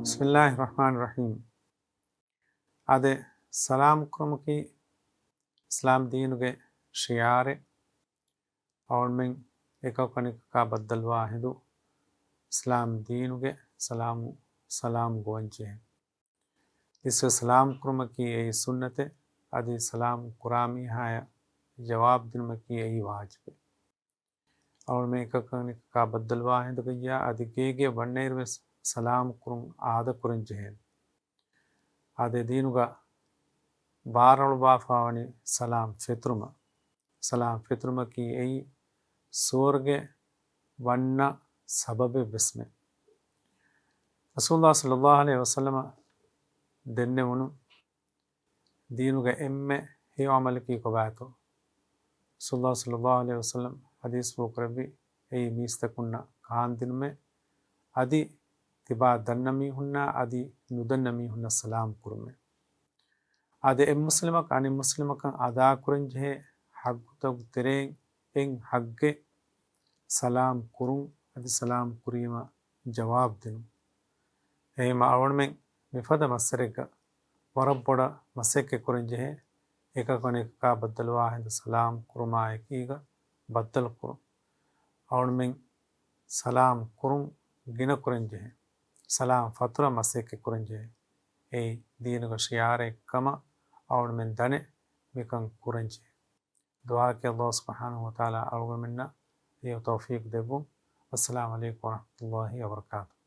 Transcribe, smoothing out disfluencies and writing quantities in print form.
बिस्मिल्लाहिर्रहमानिर्रहीम। अदे सलाम कुरमकी इस्लाम दीनुगे शियारे और में एककनिक का बद्दल वाहिदु इस्लाम दीनुगे सलाम गोंचे है। इस सलाम कुरमकी यही सुन्नते अदि सलाम कुरामी हाय जवाब दिन की यही वाजिब और में एककनिक का बद्दल वाहिदु गया अदि गेगे बन्नेर सलाम कुरुं आद कुरंजे है। अदे दीनुगा बारल बाफावनी सलाम फित्रुमा की यही सोर्गे वन्ना सबब बिस्मे रसूलुल्लाह सल्लल्लाहु अलैहि वसल्लम देन्ने उनु दीनुगा एम्मे हे अमल की को बातो रसूलुल्लाह सल्लल्लाहु अलैहि वसल्लम हदीस बुकरबी यही मीस्तकुन्ना कान दिन में अदि तिबा दन्नमी हुन्ना अदि नुदन्नमी हुन्ना सलाम कुरमे अदे मुस्लिमक अनि मुस्लिमक अदा कुरंजे हग्गुतग तेरें एंग हग्गे सलाम कुरुं अदि सलाम कुरीमा जवाब दिनु ए मावण में मिफद मसरेग वरबोड़ा मसेके कुरंजे है एककने का बद्दल वाहिद सलाम कुरुमा एकीगा बद्दल कुरुं और में सलाम कुरुं गिन कुरंजे है सलाम फतुरा मसेके कुरंजे है ए दीन का शियारे कमा और में दने मिकं कुरंजे दुआ के अल्लाह सुब्हानहु व तआला और मिन्ना ये तौफीक देबो। अस्सलामु अलैकुम व रहमतुल्लाहि व बरकातुहू।